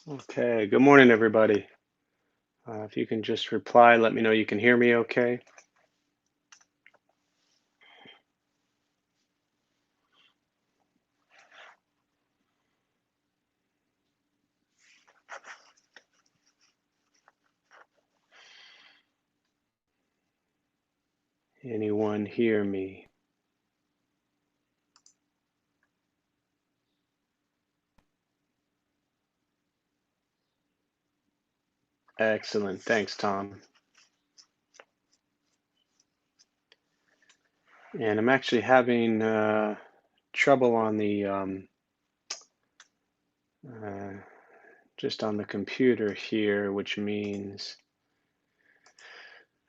Okay, good morning, everybody. If you can just reply, let me know you can hear me okay. Anyone hear me? Excellent. Thanks, Tom. And I'm actually having trouble on the uh, just on the computer here, which means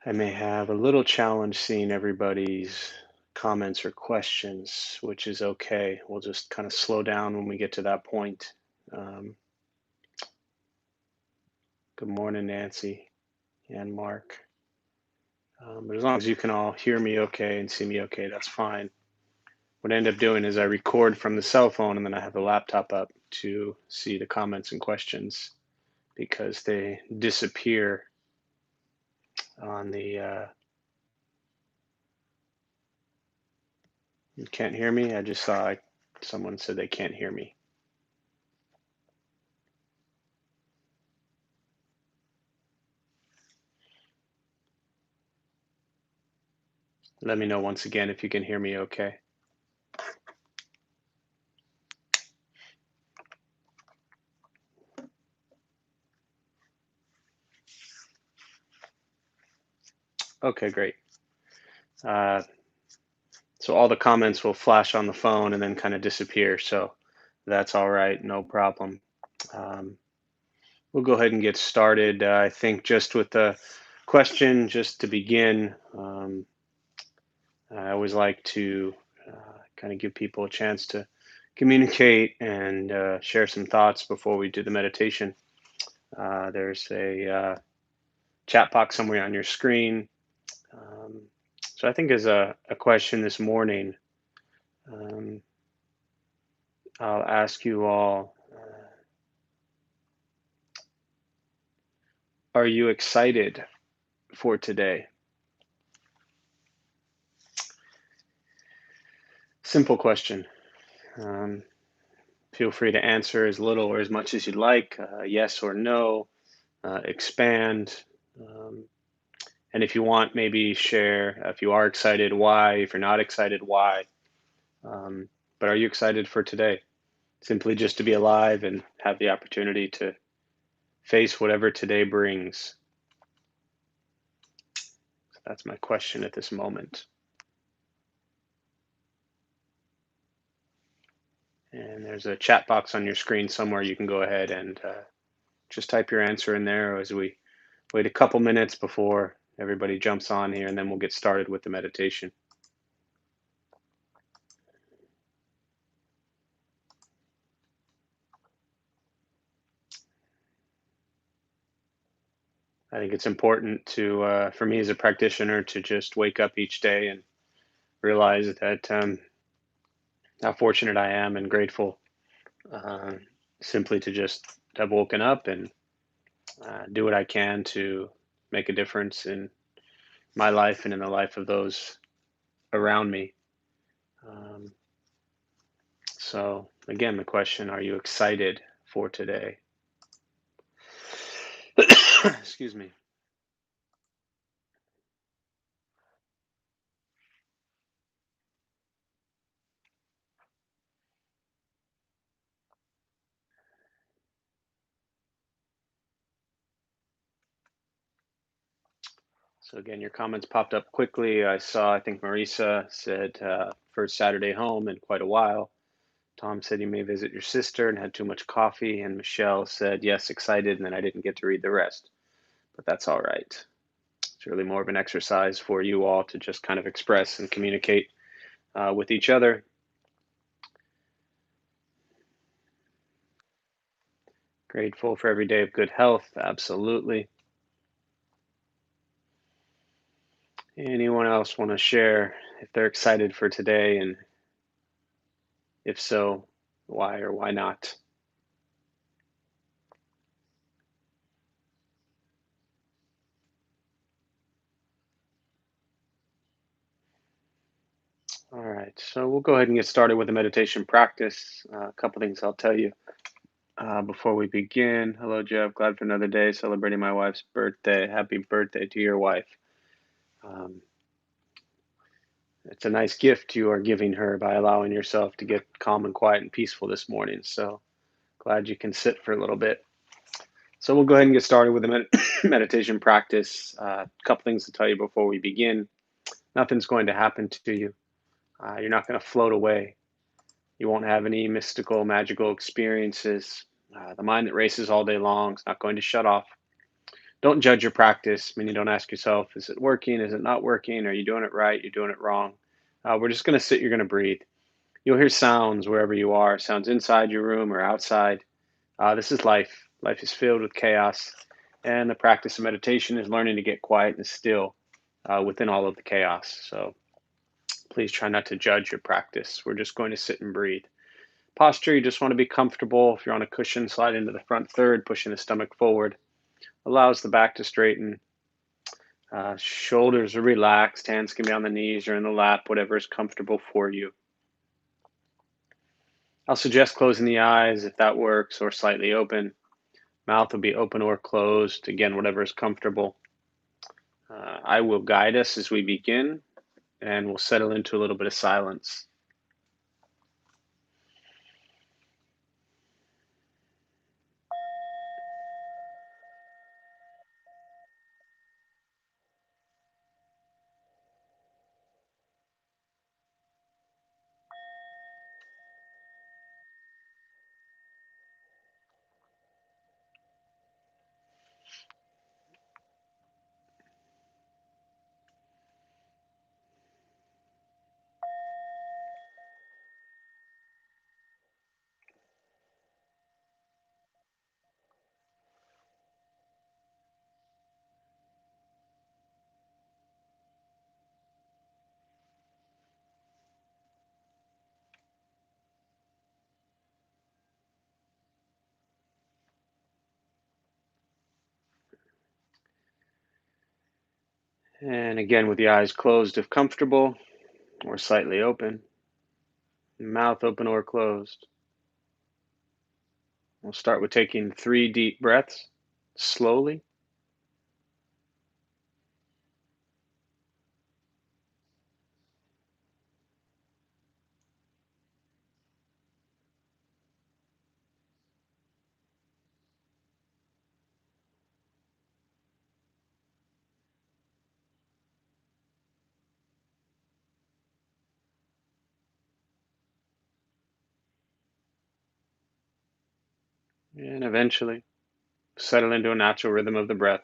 I may have a little challenge seeing everybody's comments or questions, which is okay. We'll just kind of slow down when we get to that point. Um, Good morning, Nancy and Mark. But as long as you can all hear me okay and see me okay, that's fine. What I end up doing is I record from the cell phone and then I have the laptop up to see the comments and questions because they disappear on the. You can't hear me? I just saw someone said they can't hear me. Let me know once again if you can hear me okay. Okay, great. Uh, so all the comments will flash on the phone and then kind of disappear. So that's all right, no problem. Um, We'll go ahead and get started. I think just with the question, just to begin, I always like to kind of give people a chance to communicate and share some thoughts before we do the meditation. There's a chat box somewhere on your screen. Um, so I think as a question this morning, um, I'll ask you all, are you excited for today? Simple question. Um, Feel free to answer as little or as much as you'd like, yes or no, expand. Um, and if you want, maybe share if you are excited, why. If you're not excited, why. Um, but are you excited for today? Simply just to be alive and have the opportunity to face whatever today brings. So that's my question at this moment. And there's a chat box on your screen somewhere. You can go ahead and just type your answer in there as we wait a couple minutes before everybody jumps on here, and then we'll get started with the meditation. I think it's important to, for me as a practitioner, to just wake up each day and realize that how fortunate I am and grateful uh, simply to just have woken up and do what I can to make a difference in my life and in the life of those around me. Um, so, again, the question, are you excited for today? Excuse me. So again, your comments popped up quickly. I saw, I think Marisa said, first Saturday home in quite a while. Tom said you may visit your sister and had too much coffee. And Michelle said, yes, excited. And then I didn't get to read the rest, but that's all right. It's really more of an exercise for you all to just kind of express and communicate with each other. Grateful for every day of good health. Absolutely. Anyone else want to share if they're excited for today? And if so, why or why not? So we'll go ahead and get started with the meditation practice. A couple things I'll tell you before we begin. Hello, Jeff. Glad for another day celebrating my wife's birthday. Happy birthday to your wife. Um, it's a nice gift you are giving her by allowing yourself to get calm and quiet and peaceful this morning. So glad you can sit for a little bit. So we'll go ahead and get started with the meditation practice. A couple things to tell you before we begin. Nothing's going to happen to you. You're not going to float away. You won't have any mystical, magical experiences. The mind that races all day long is not going to shut off. Don't judge your practice, meaning don't ask yourself, is it working? Is it not working? Are you doing it right? You're doing it wrong. We're just going to sit, you're going to breathe. You'll hear sounds wherever you are, sounds inside your room or outside. This is life. Life is filled with chaos. And the practice of meditation is learning to get quiet and still within all of the chaos. So please try not to judge your practice. We're just going to sit and breathe. Posture, you just want to be comfortable. If you're on a cushion, slide into the front third, pushing the stomach forward. Allows the back to straighten. Shoulders are relaxed. Hands can be on the knees or in the lap, whatever is comfortable for you. I'll suggest closing the eyes if that works, or slightly open. Mouth will be open or closed. Again, whatever is comfortable. I will guide us as we begin, and we'll settle into a little bit of silence. And again, with the eyes closed if comfortable, or slightly open. Mouth open or closed. We'll start with taking 3 deep breaths slowly. And eventually settle into a natural rhythm of the breath,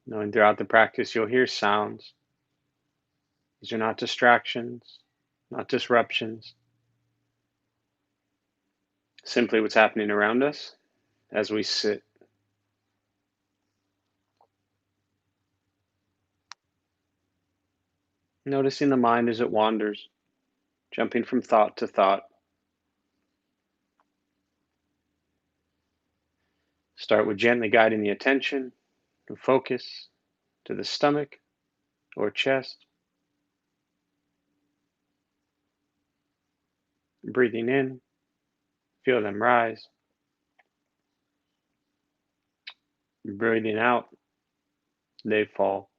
knowing throughout the practice you'll hear sounds. These are not distractions, not disruptions, simply what's happening around us as we sit. Noticing the mind as it wanders, jumping from thought to thought. Start with gently guiding the attention and focus to the stomach or chest, breathing in, feel them rise, breathing out, they fall.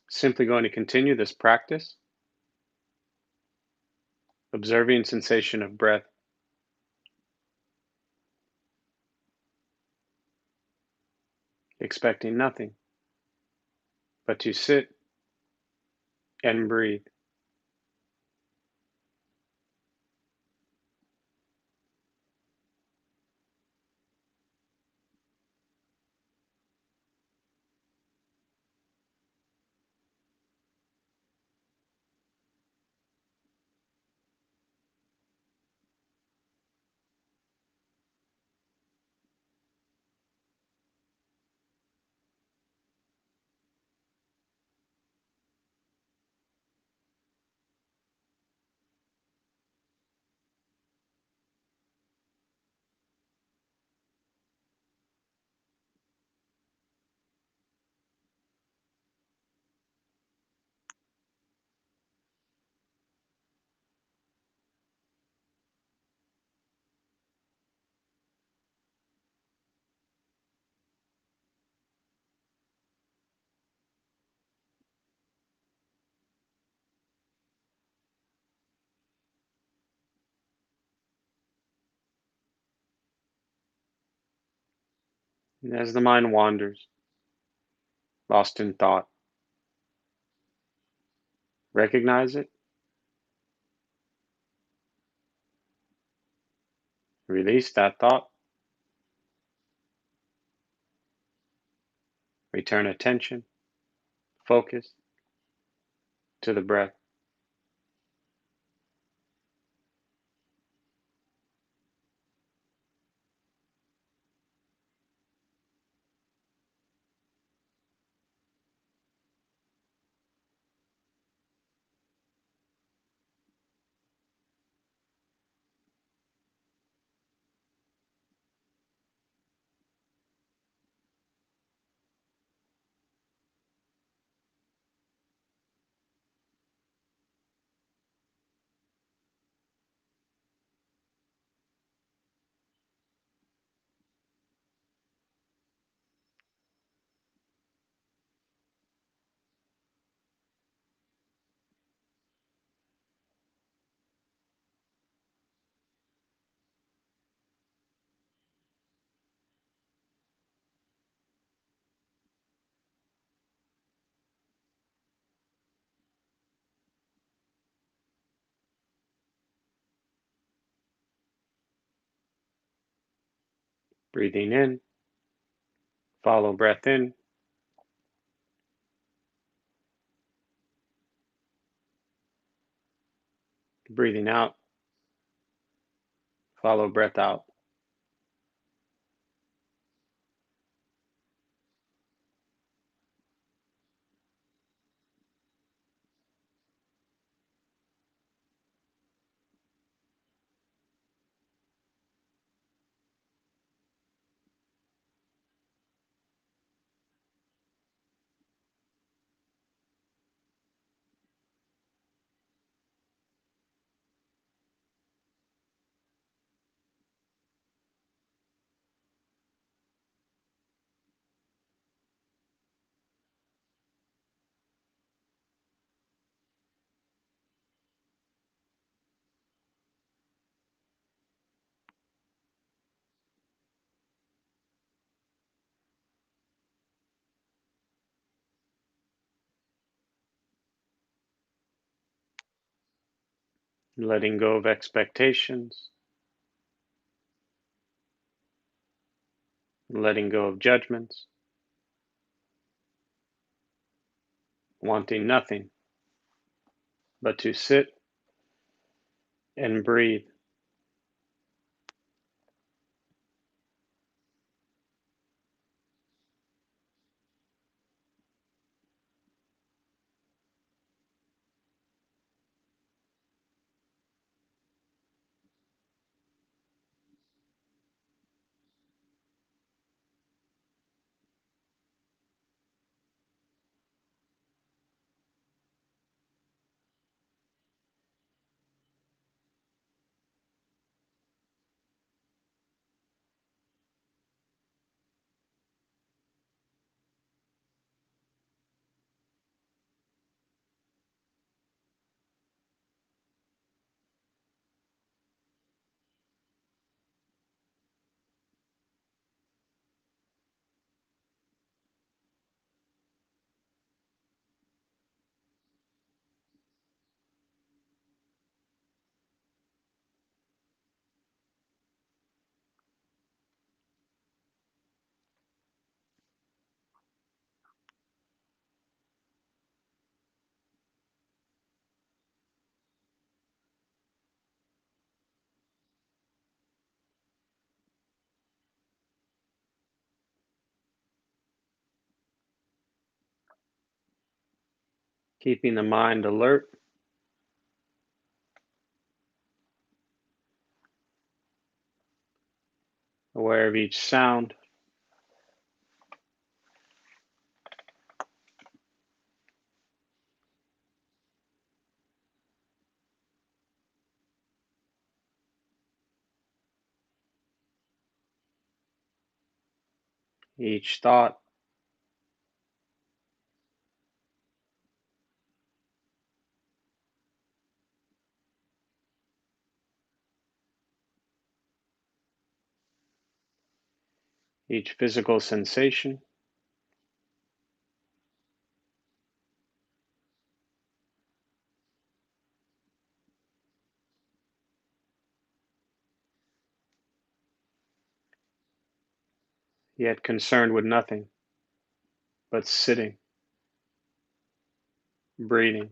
Simply going to continue this practice, observing sensation of breath, expecting nothing but to sit and breathe. And as the mind wanders, lost in thought, recognize it, release that thought, return attention, focus to the breath, breathing in, follow breath in, breathing out, follow breath out. Letting go of expectations, letting go of judgments, wanting nothing but to sit and breathe. Keeping the mind alert, aware of each sound, each thought, each physical sensation, yet concerned with nothing but sitting, breathing.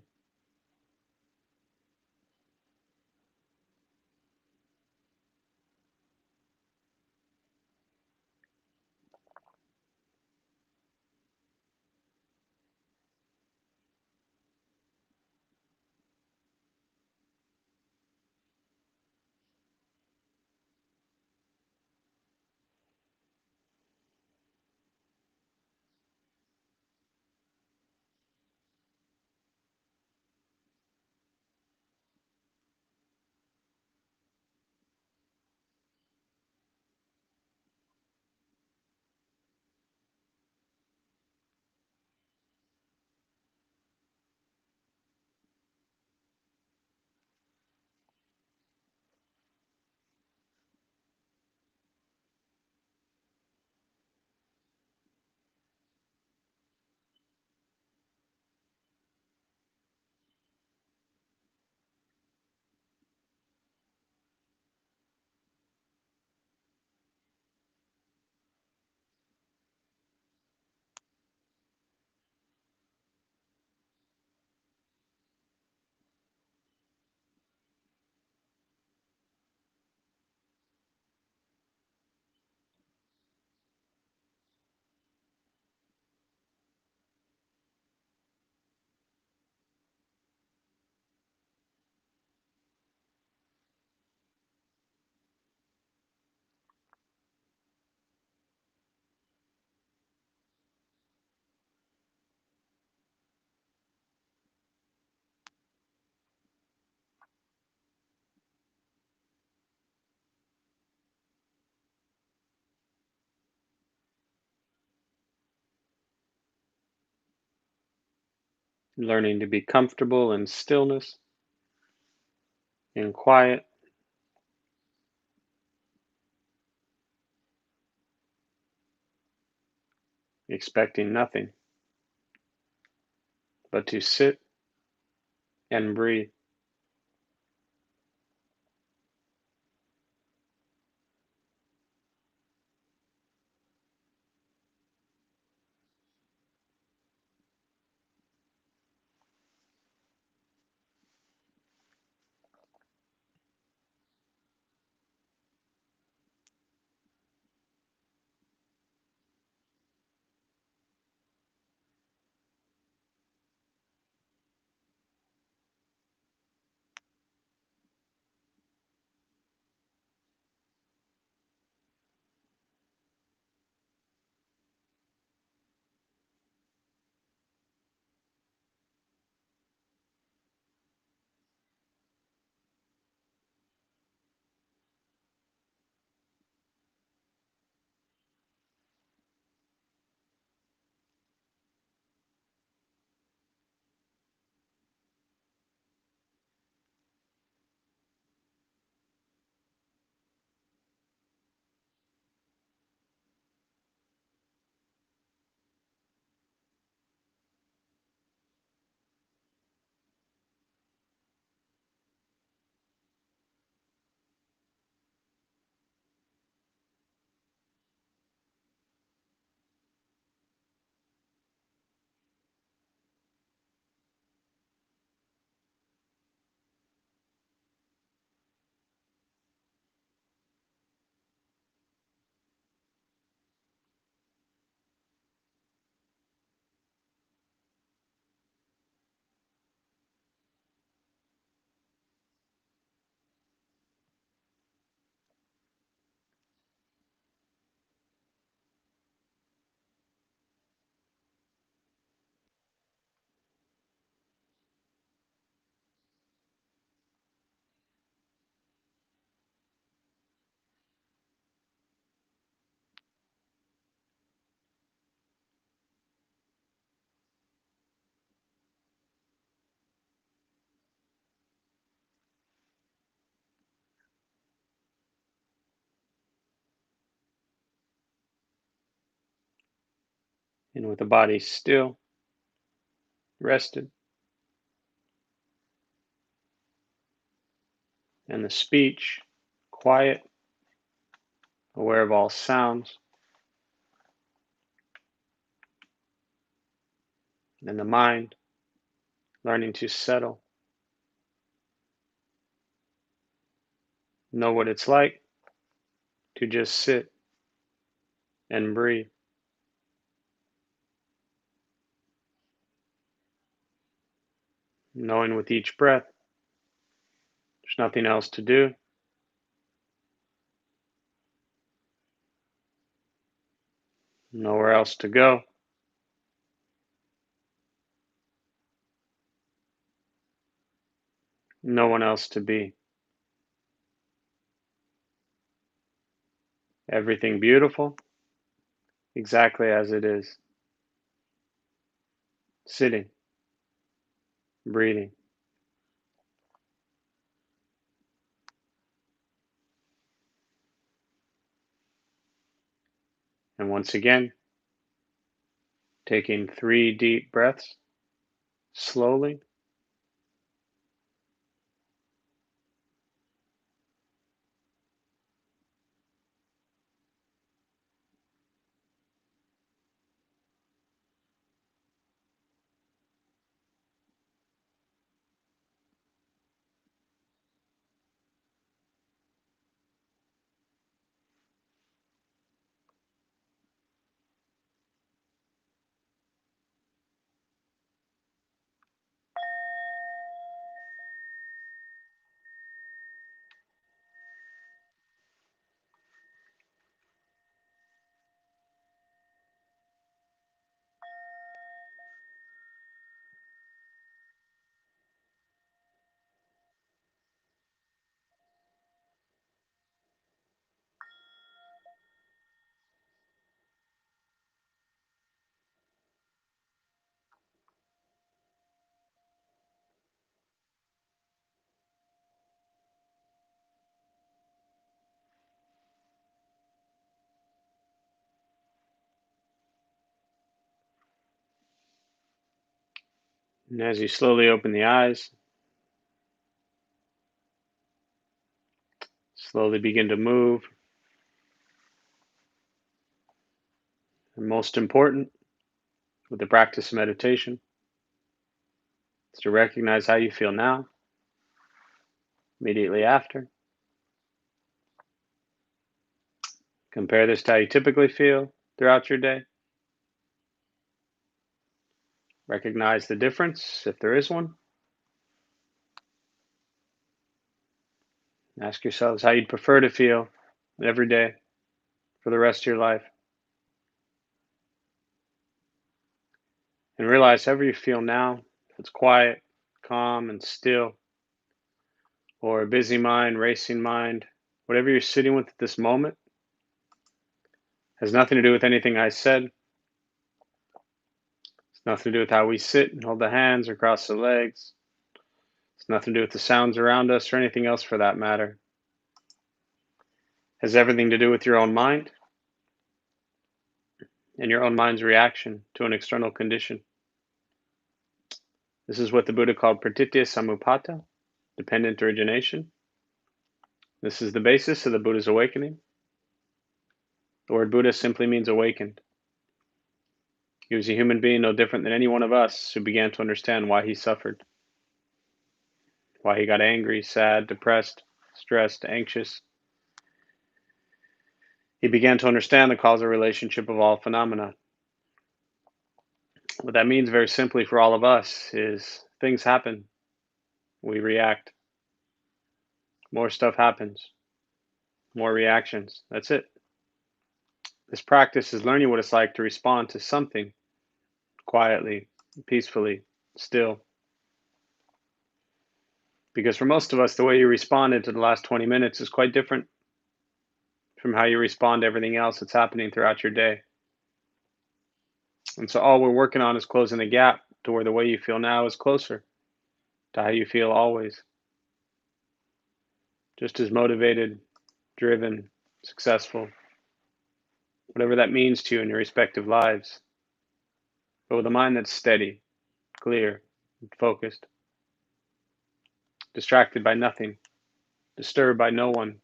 Learning to be comfortable in stillness, in quiet, expecting nothing but to sit and breathe. and with the body still, rested, and the speech quiet, aware of all sounds, and the mind learning to settle, know what it's like to just sit and breathe, knowing with each breath there's nothing else to do, nowhere else to go, no one else to be. Everything beautiful, exactly as it is, sitting, breathing. And once again, taking 3 deep breaths slowly, and as you slowly open the eyes, slowly begin to move. And most important, with the practice of meditation, is to recognize how you feel now, immediately after. Compare this to how you typically feel throughout your day. Recognize the difference, if there is one. Ask yourselves how you'd prefer to feel every day for the rest of your life. And realize however you feel now, if it's quiet, calm, and still, or a busy mind, racing mind, whatever you're sitting with at this moment, has nothing to do with anything I said. It's nothing to do with how we sit and hold the hands or cross the legs. It's nothing to do with the sounds around us or anything else for that matter. It has everything to do with your own mind and your own mind's reaction to an external condition. This is what the Buddha called pratitya samuppada, dependent origination. This is the basis of the Buddha's awakening. The word Buddha simply means awakened. He was a human being no different than any one of us who began to understand why he suffered, why he got angry, sad, depressed, stressed, anxious. He began to understand the causal relationship of all phenomena. What that means very simply for all of us is things happen, we react, more stuff happens, more reactions. That's it. This practice is learning what it's like to respond to something quietly, peacefully, still. Because for most of us, the way you responded to the last 20 minutes is quite different from how you respond to everything else that's happening throughout your day. And so all we're working on is closing the gap to where the way you feel now is closer to how you feel always. Just as motivated, driven, successful, whatever that means to you in your respective lives. but with a mind that's steady, clear, focused, distracted by nothing, disturbed by no one.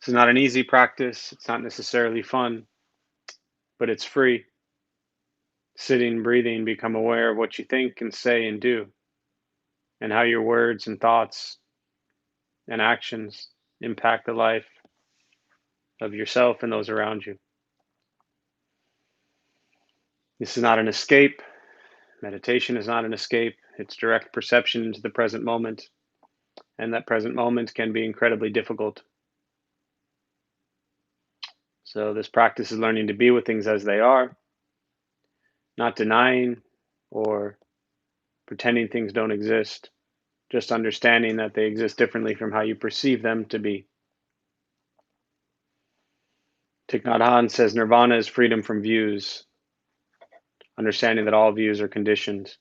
This is not an easy practice. It's not necessarily fun, but it's free. Sitting, breathing, become aware of what you think and say and do, and how your words and thoughts and actions impact the life of yourself and those around you. This is not an escape. Meditation is not an escape. It's direct perception into the present moment, and that present moment can be incredibly difficult. So, this practice is learning to be with things as they are, not denying or pretending things don't exist, just understanding that they exist differently from how you perceive them to be. Thich Nhat Hanh says nirvana is freedom from views, understanding that all views are conditioned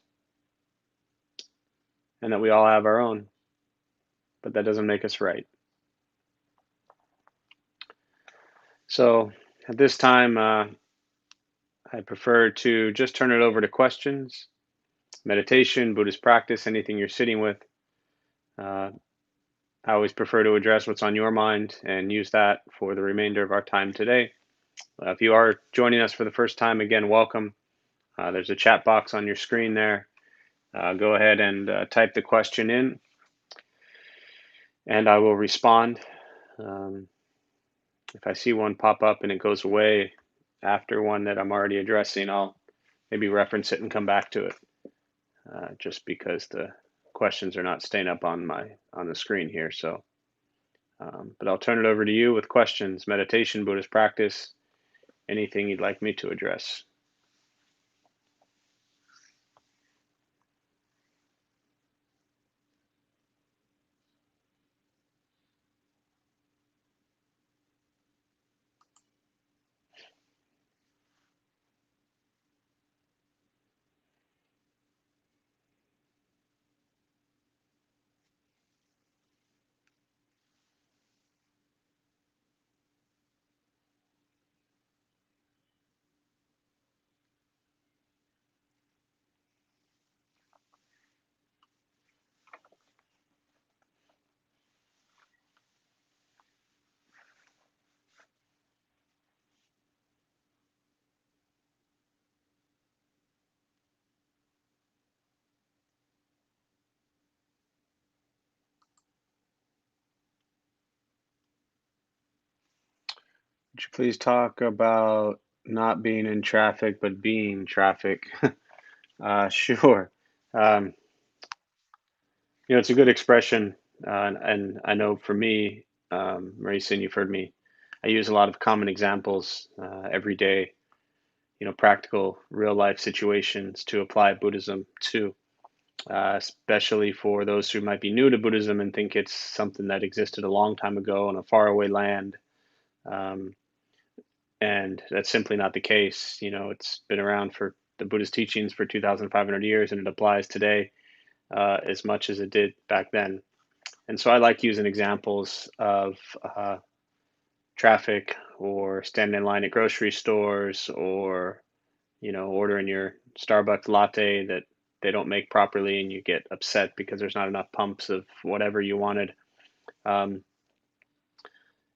and that we all have our own, but that doesn't make us right. So at this time, I prefer to just turn it over to questions, meditation, Buddhist practice, anything you're sitting with. Uh, I always prefer to address what's on your mind and use that for the remainder of our time today. If you are joining us for the first time, again, welcome. There's a chat box on your screen there. Go ahead and type the question in, and I will respond. If I see one pop up and it goes away after one that I'm already addressing, I'll maybe reference it and come back to it, just because the questions are not staying up on the screen here. So, but I'll turn it over to you with questions, meditation, Buddhist practice, anything you'd like me to address. Would you please talk about not being in traffic, but being traffic? Sure. Um, it's a good expression, and I know for me, Marisa, and you've heard me, I use a lot of common examples every day, practical real life situations to apply Buddhism to, especially for those who might be new to Buddhism and think it's something that existed a long time ago in a faraway land. Um, and that's simply not the case. It's been around for the Buddhist teachings for 2,500 years, and it applies today as much as it did back then. And so I like using examples of traffic or standing in line at grocery stores or, ordering your Starbucks latte that they don't make properly and you get upset because there's not enough pumps of whatever you wanted. Um,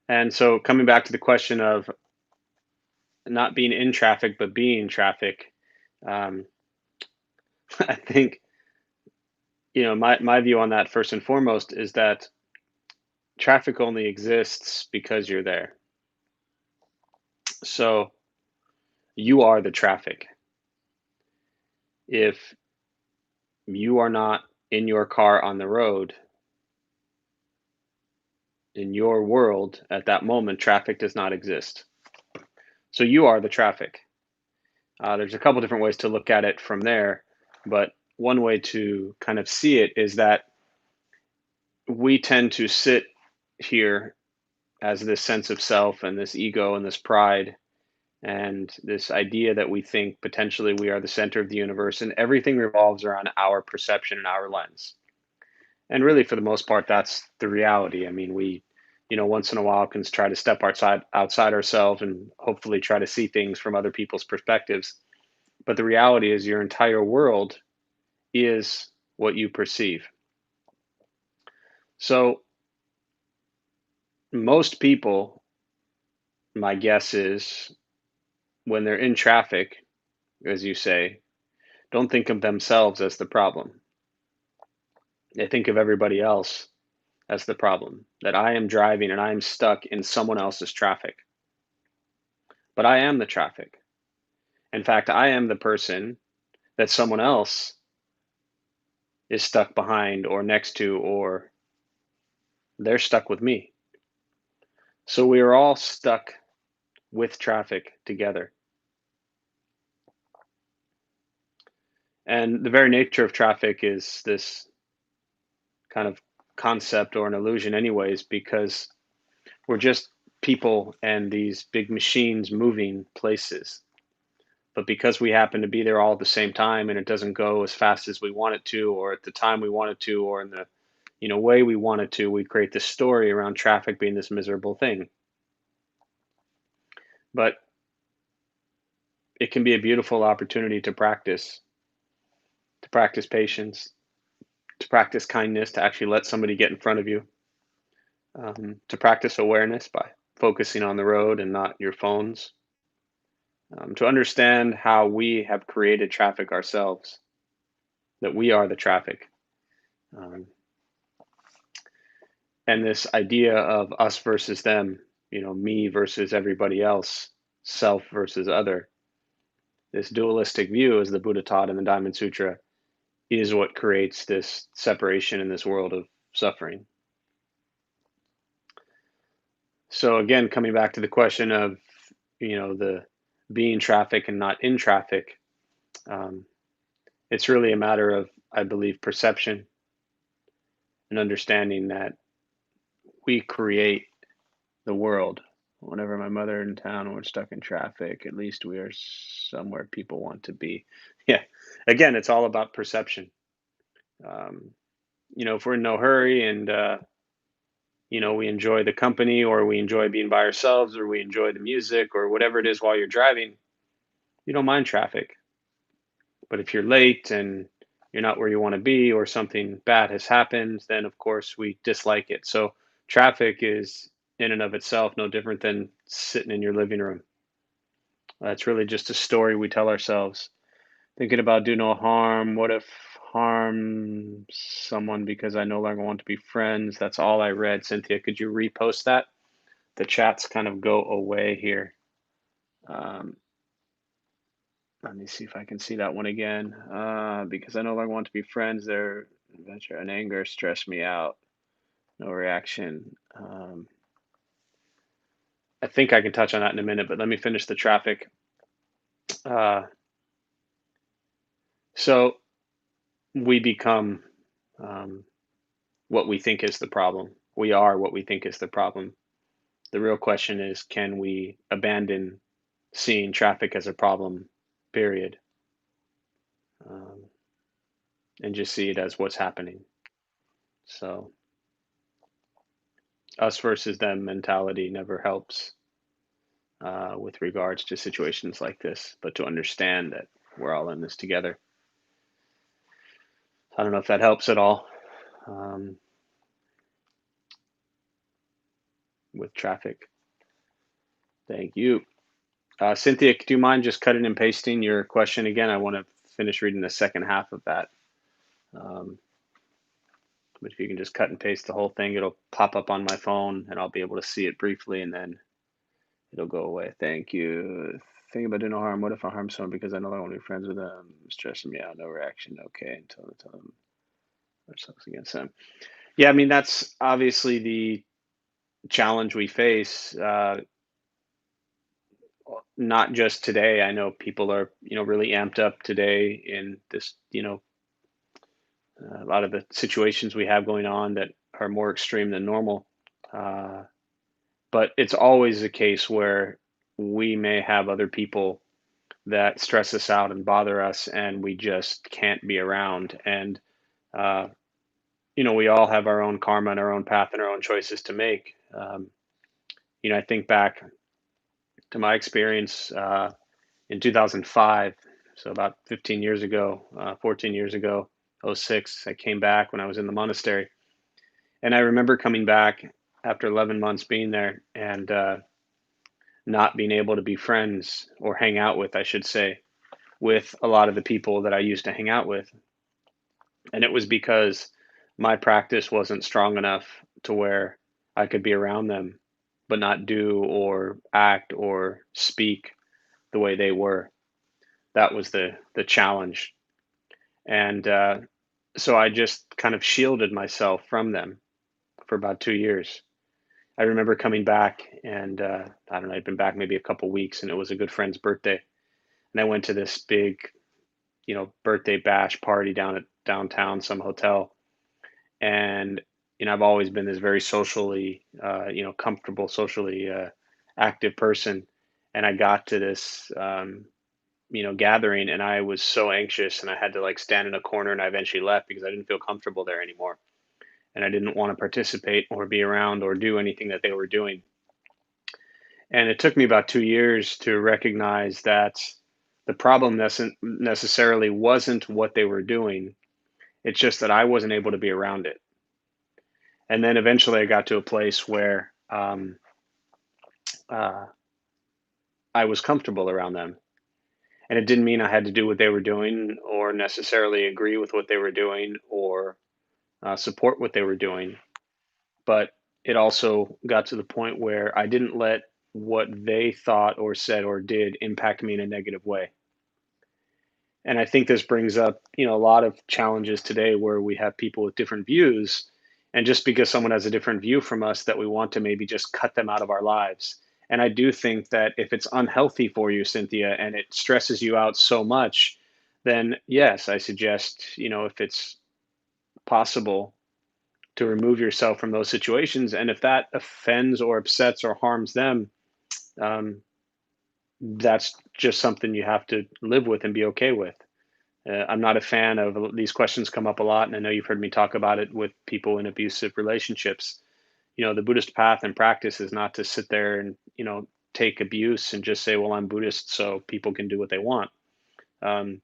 and so coming back to the question of not being in traffic, but being traffic, um, I think, my view on that first and foremost is that traffic only exists because you're there. So you are the traffic. If you are not in your car on the road, in your world at that moment, traffic does not exist. So you are the traffic. There's a couple different ways to look at it from there, but one way to kind of see it is that we tend to sit here as this sense of self and this ego and this pride and this idea that we think potentially we are the center of the universe and everything revolves around our perception and our lens. And really, for the most part, that's the reality. I mean, we, once in a while can try to step outside ourselves and hopefully try to see things from other people's perspectives. But the reality is your entire world is what you perceive. So most people, my guess is, when they're in traffic, as you say, don't think of themselves as the problem. They think of everybody else as the problem. That I am driving and I am stuck in someone else's traffic. But I am the traffic. In fact, I am the person that someone else is stuck behind or next to, or they're stuck with me. So we are all stuck with traffic together. And the very nature of traffic is this kind of concept or an illusion, anyways, because we're just people and these big machines moving places. But because we happen to be there all at the same time and it doesn't go as fast as we want it to, or at the time we want it to, or in the way we want it to, we create this story around traffic being this miserable thing. But it can be a beautiful opportunity to practice patience, to practice kindness, to actually let somebody get in front of you, to practice awareness by focusing on the road and not your phones, to understand how we have created traffic ourselves, that we are the traffic. Um, and this idea of us versus them, me versus everybody else, self versus other, this dualistic view, as the Buddha taught in the Diamond Sutra, is what creates this separation in this world of suffering. So again, coming back to the question of, the being traffic and not in traffic, um, it's really a matter of, I believe, perception and understanding that we create the world. Whenever my mother in town and we're stuck in traffic, at least we are somewhere people want to be. Yeah. Again, it's all about perception. Um, if we're in no hurry and we enjoy the company, or we enjoy being by ourselves, or we enjoy the music, or whatever it is while you're driving, you don't mind traffic. But if you're late and you're not where you want to be, or something bad has happened, then of course we dislike it. So traffic is in and of itself no different than sitting in your living room. That's really just a story we tell ourselves. Thinking about do no harm. What if harm someone because I no longer want to be friends? That's all I read. Cynthia, could you repost that? The chats kind of go away here. Um, Let me see if I can see that one again. Because I no longer want to be friends. Their adventure and anger stress me out. No reaction. I think I can touch on that in a minute, but let me finish the traffic. Uh, so we become um, what we think is the problem. We are what we think is the problem. The real question is, can we abandon seeing traffic as a problem, period, um, and just see it as what's happening? So, us versus them mentality never helps with regards to situations like this, but to understand that we're all in this together. I don't know if that helps at all um, with traffic. Thank you. Cynthia, do you mind just cutting and pasting your question again? I want to finish reading the second half of that. Um, but if you can just cut and paste the whole thing, it'll pop up on my phone and I'll be able to see it briefly and then it'll go away. Thank you. Think about doing no harm. What if I harm someone because I no longer want to be friends with them? Stressing me out. No reaction. Okay. Until I tell them ourselves against them. Yeah, I mean, that's obviously the challenge we face. Not just today. I know people are, really amped up today in this, a lot of the situations we have going on that are more extreme than normal. Uh, but it's always a case where we may have other people that stress us out and bother us, and we just can't be around. And uh, we all have our own karma and our own path and our own choices to make. I think back to my experience in 2005. So about 15 years ago, 14 years ago, '06, I came back when I was in the monastery. And I remember coming back after 11 months being there and not being able to be friends or hang out with, I should say, with a lot of the people that I used to hang out with. And it was because my practice wasn't strong enough to where I could be around them, but not do or act or speak the way they were. That was the challenge. And so I just kind of shielded myself from them for about 2 years. I remember coming back and I don't know, I'd been back maybe a couple weeks and it was a good friend's birthday. And I went to this big, birthday bash party down at downtown, some hotel. And, I've always been this very socially, comfortable, socially active person. And I got to this, gathering and I was so anxious and I had to like stand in a corner and I eventually left because I didn't feel comfortable there anymore. And I didn't want to participate or be around or do anything that they were doing. And it took me about 2 years to recognize that the problem necessarily wasn't what they were doing. It's just that I wasn't able to be around it. And then eventually I got to a place where uh, I was comfortable around them. And it didn't mean I had to do what they were doing or necessarily agree with what they were doing or support what they were doing. But it also got to the point where I didn't let what they thought or said or did impact me in a negative way. And I think this brings up, a lot of challenges today where we have people with different views. And just because someone has a different view from us, that we want to maybe just cut them out of our lives. And I do think that if it's unhealthy for you, Cynthia, and it stresses you out so much, then yes, I suggest, if it's possible to remove yourself from those situations. And if that offends or upsets or harms them, um, that's just something you have to live with and be okay with. I'm not a fan of these questions come up a lot, and I know you've heard me talk about it with people in abusive relationships. The Buddhist path and practice is not to sit there and take abuse and just say, "Well, I'm Buddhist, so people can do what they want." Um,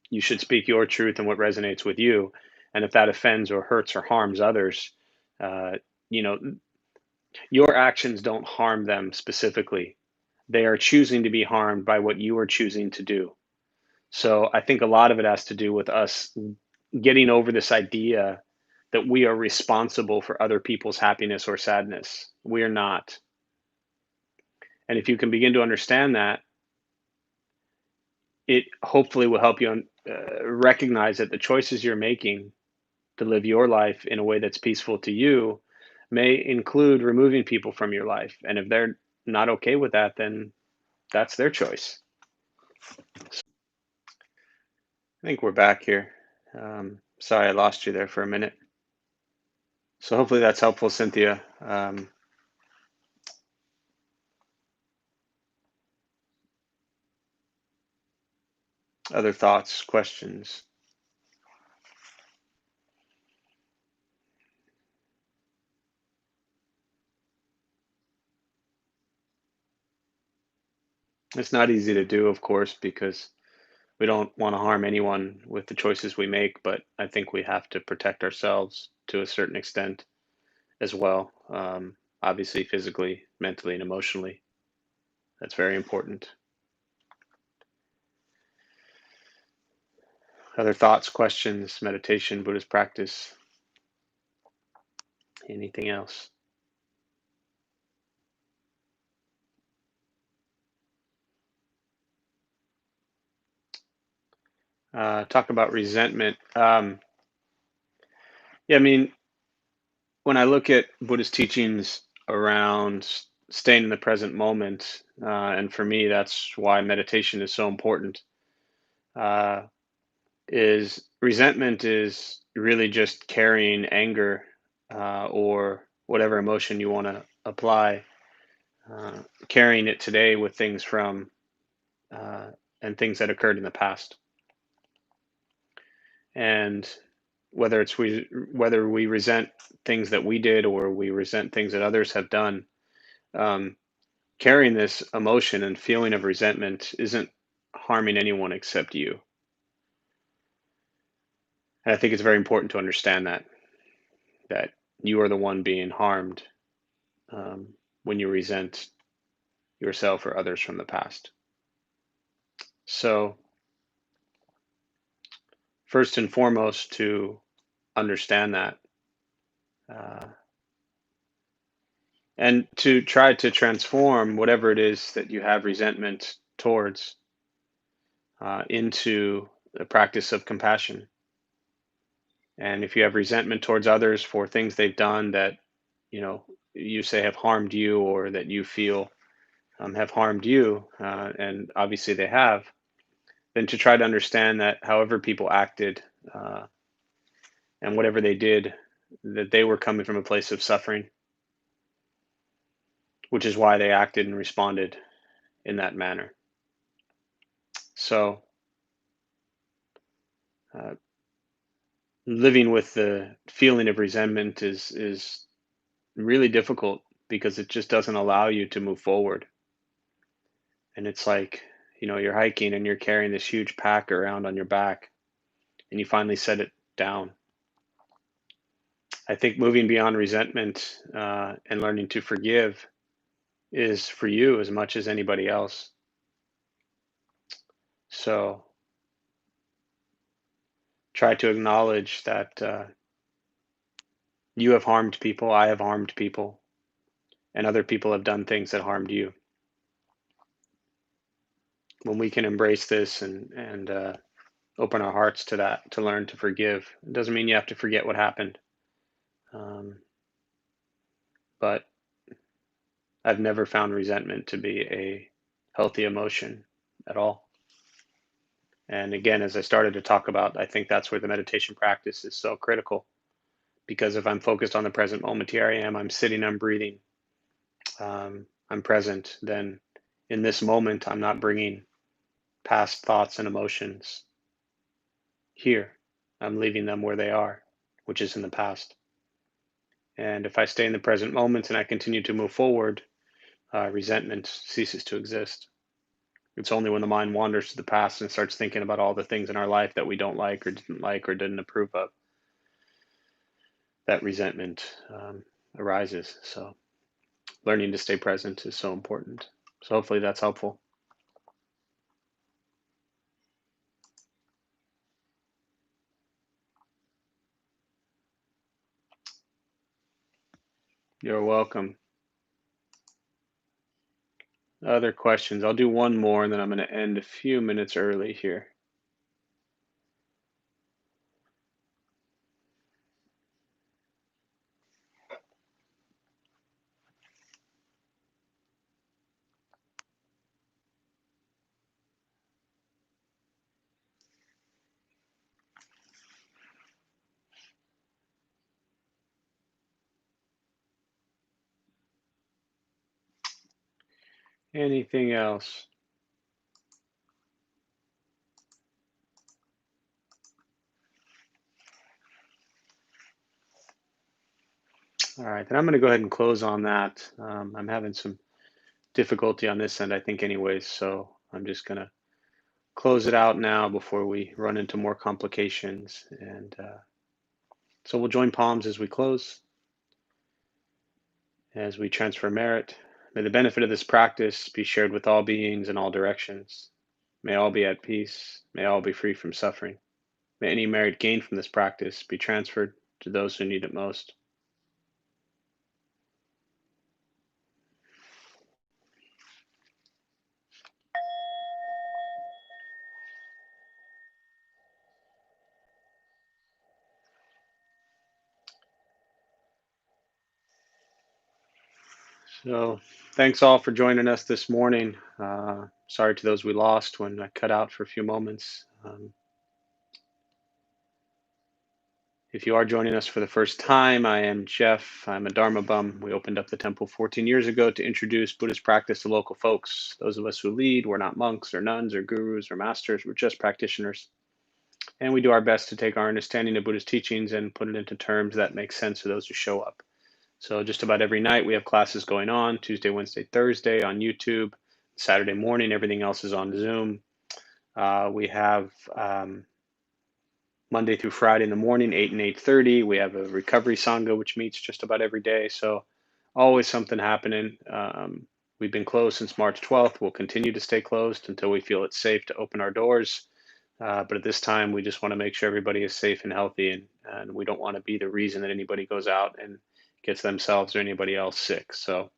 you should speak your truth and what resonates with you, and if that offends or hurts or harms others, uh, you know, your actions don't harm them specifically. They are choosing to be harmed by what you are choosing to do. So I think a lot of it has to do with us getting over this idea that we are responsible for other people's happiness or sadness. We are not. And if you can begin to understand that, it hopefully will help you recognize that the choices you're making to live your life in a way that's peaceful to you may include removing people from your life. And if they're not okay with that, then that's their choice. I think we're back here. Sorry, I lost you there for a minute. So hopefully that's helpful, Cynthia. Other thoughts, questions? It's not easy to do, of course, because we don't want to harm anyone with the choices we make, but I think we have to protect ourselves to a certain extent as well. Obviously, physically, mentally, and emotionally. That's very important. Other thoughts, questions, meditation, Buddhist practice, anything else? Talk about resentment. Yeah, I mean, when I look at Buddhist teachings around staying in the present moment, and for me, that's why meditation is so important. Uh, is resentment is really just carrying anger or whatever emotion you want to apply, uh, carrying it today with things from uh, and things that occurred in the past, and whether we resent things that we did or we resent things that others have done. Um, Carrying this emotion and feeling of resentment isn't harming anyone except you. And I think it's very important to understand that you are the one being harmed um, when you resent yourself or others from the past. So, first and foremost, to understand that uh, and to try to transform whatever it is that you have resentment towards into the practice of compassion. And if you have resentment towards others for things they've done that, you know, you say have harmed you or that you feel have harmed you, and obviously they have, then to try to understand that however people acted uh, and whatever they did, that they were coming from a place of suffering, which is why they acted and responded in that manner. So, uh, living with the feeling of resentment is really difficult because it just doesn't allow you to move forward. And it's like, you're hiking and you're carrying this huge pack around on your back, and you finally set it down. I think moving beyond resentment and learning to forgive is for you as much as anybody else. So try to acknowledge that you have harmed people, I have harmed people, and other people have done things that harmed you. When we can embrace this and open our hearts to that, to learn to forgive, it doesn't mean you have to forget what happened. Um, but I've never found resentment to be a healthy emotion at all. And again, as I started to talk about, I think that's where the meditation practice is so critical. Because if I'm focused on the present moment, here I am, I'm sitting, I'm breathing, I'm present, then in this moment, I'm not bringing past thoughts and emotions here. I'm leaving them where they are, which is in the past. And if I stay in the present moment and I continue to move forward, resentment ceases to exist. It's only when the mind wanders to the past and starts thinking about all the things in our life that we don't like or didn't approve of that resentment arises. So learning to stay present is so important. So hopefully that's helpful. You're welcome. Other questions? I'll do one more and then I'm going to end a few minutes early here. Anything else? All right, then I'm going to go ahead and close on that. I'm having some difficulty on this end, I think, anyways. So I'm just going to close it out now before we run into more complications. And so we'll join palms as we close, as we transfer merit. May the benefit of this practice be shared with all beings in all directions. May all be at peace. May all be free from suffering. May any merit gained from this practice be transferred to those who need it most. So, thanks all for joining us this morning. Sorry to those we lost when I cut out for a few moments. If you are joining us for the first time, I am Jeff. I'm a Dharma bum. We opened up the temple 14 years ago to introduce Buddhist practice to local folks. Those of us who lead, we're not monks or nuns or gurus or masters, we're just practitioners. And we do our best to take our understanding of Buddhist teachings and put it into terms that make sense for those who show up. So just about every night we have classes going on, Tuesday, Wednesday, Thursday on YouTube. Saturday morning, everything else is on Zoom. We have Monday through Friday in the morning, 8 and 8:30. We have a recovery sangha which meets just about every day. So always something happening. We've been closed since March 12th. We'll continue to stay closed until we feel it's safe to open our doors. But at this time, we just want to make sure everybody is safe and healthy, and we don't want to be the reason that anybody goes out and gets themselves or anybody else sick. So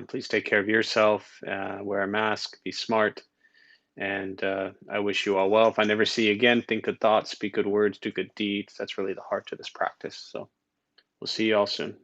please take care of yourself, wear a mask, be smart, and I wish you all well. If I never see you again, think good thoughts, speak good words, do good deeds. That's really the heart to this practice. So we'll see you all soon.